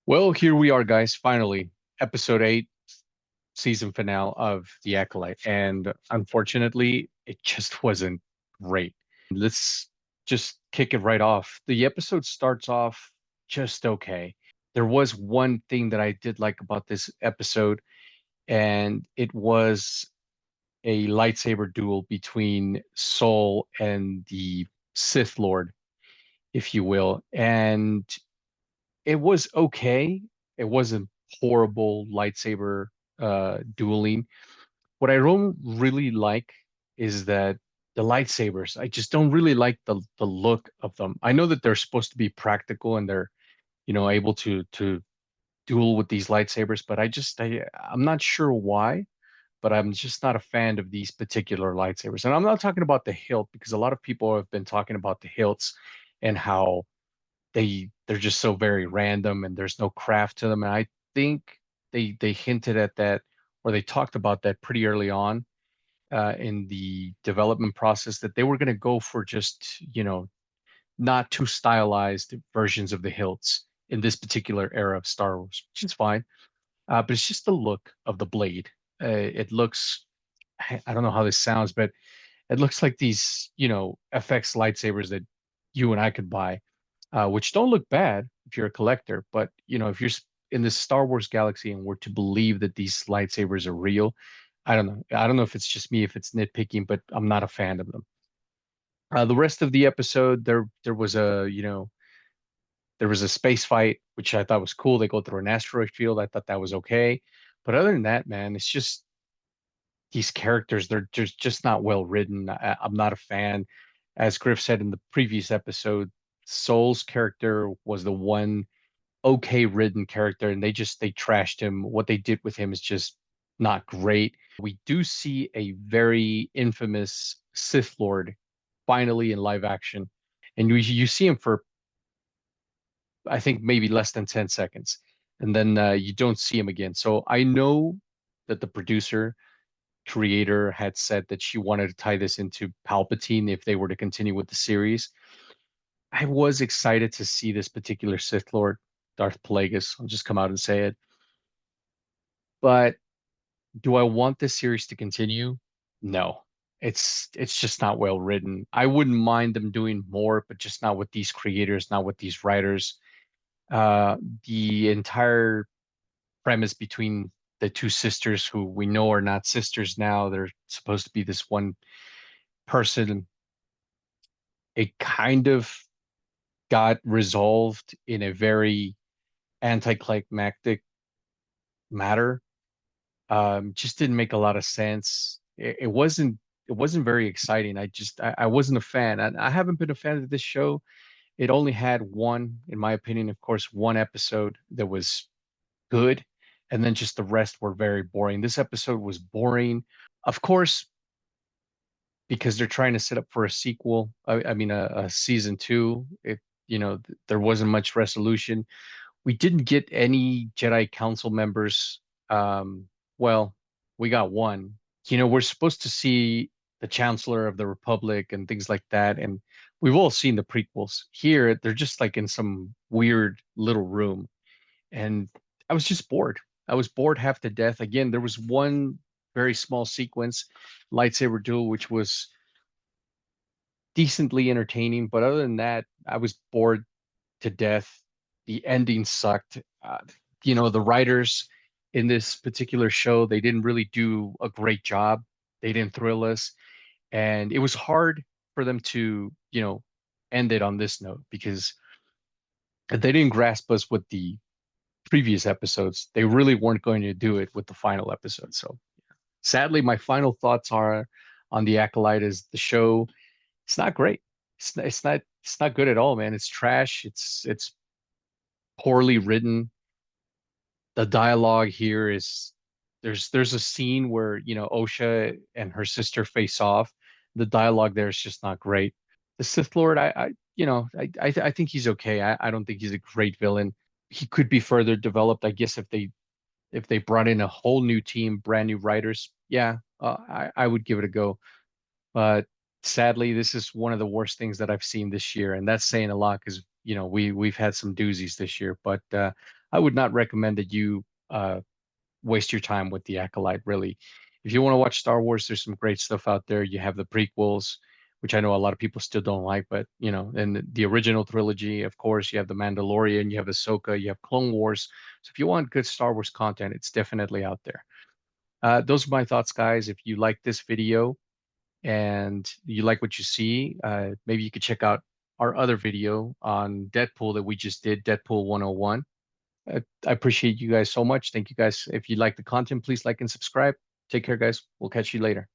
Well, here we are, guys. Finally, episode 8, season finale of The Acolyte. And unfortunately, it just wasn't great. Let's just kick it right off. The episode starts off just okay. There was one thing that I did like about this episode, and it was a lightsaber duel between Soul and the Sith Lord, if you will. And it was okay. It wasn't horrible lightsaber dueling. What I don't really like is that the lightsabers, I just don't really like the look of them. I know that they're supposed to be practical and they're, able to duel with these lightsabers, but I'm not sure why, but I'm just not a fan of these particular lightsabers. And I'm not talking about the hilt because a lot of people have been talking about the hilts and how they're just so very random and there's no craft to them. And I think they hinted at that or they talked about that pretty early on in the development process that they were going to go for just, not too stylized versions of the hilts in this particular era of Star Wars, which is fine. But it's just the look of the blade. It looks, I don't know how this sounds, but it looks like these, FX lightsabers that you and I could buy, which don't look bad if you're a collector. But if you're in this Star Wars galaxy and were to believe that these lightsabers are real, I don't know. I don't know if it's just me, if it's nitpicking, but I'm not a fan of them. The rest of the episode, there was a space fight, which I thought was cool. They go through an asteroid field. I thought that was okay. But other than that, man, it's just these characters, they're just not well written. I'm not a fan. As Griff said in the previous episode, Soul's character was the one okay written character, and they trashed him. What they did with him is just not great. We do see a very infamous Sith Lord finally in live action, and you see him for I think maybe less than 10 seconds, and then you don't see him again. So I know that the producer creator had said that she wanted to tie this into Palpatine if they were to continue with the series. I was excited to see this particular Sith Lord, Darth Plagueis. I'll just come out and say it. But do I want this series to continue? No. It's just not well written. I wouldn't mind them doing more, but just not with these creators, not with these writers. Uh, the entire premise between the two sisters who we know are not sisters now, they're supposed to be this one person. It kind of got resolved in a very anticlimactic matter. Just didn't make a lot of sense. It wasn't very exciting. I wasn't a fan. And I haven't been a fan of this show. It only had one, in my opinion, of course, one episode that was good, and then just the rest were very boring. This episode was boring. Of course, because they're trying to set up for a sequel. I mean, a season two. There wasn't much resolution. We didn't get any Jedi Council members. Well, we got one. We're supposed to see the Chancellor of the Republic and things like that, and we've all seen the prequels. Here, they're just like in some weird little room, and I was just bored. I was bored half to death. Again, there was one very small sequence, lightsaber duel, which was decently entertaining, but other than that, I was bored to death. The ending sucked. The writers in this particular show, they didn't really do a great job. They didn't thrill us, and it was hard for them to, end it on this note because they didn't grasp us with the previous episodes. They really weren't going to do it with the final episode. So sadly, my final thoughts are on the Acolyte is the show. It's not great. It's not good at all, man. It's trash. It's poorly written. The dialogue here is there's a scene where, Osha and her sister face off. The dialogue there is just not great. The Sith Lord, I think he's okay. I don't think he's a great villain. He could be further developed, I guess, if they brought in a whole new team, brand new writers. Yeah, I would give it a go. But sadly, this is one of the worst things that I've seen this year, and that's saying a lot because we've had some doozies this year. But I would not recommend that you waste your time with the Acolyte, really. If you want to watch Star Wars, there's some great stuff out there. You have the prequels, which I know a lot of people still don't like, but and the original trilogy, of course, you have The Mandalorian, you have Ahsoka, you have Clone Wars. So if you want good Star Wars content, it's definitely out there. Those are my thoughts, guys. If you like this video and you like what you see, maybe you could check out our other video on Deadpool that we just did, Deadpool 101. I appreciate you guys so much. Thank you guys. If you like the content, please like and subscribe. Take care, guys. We'll catch you later.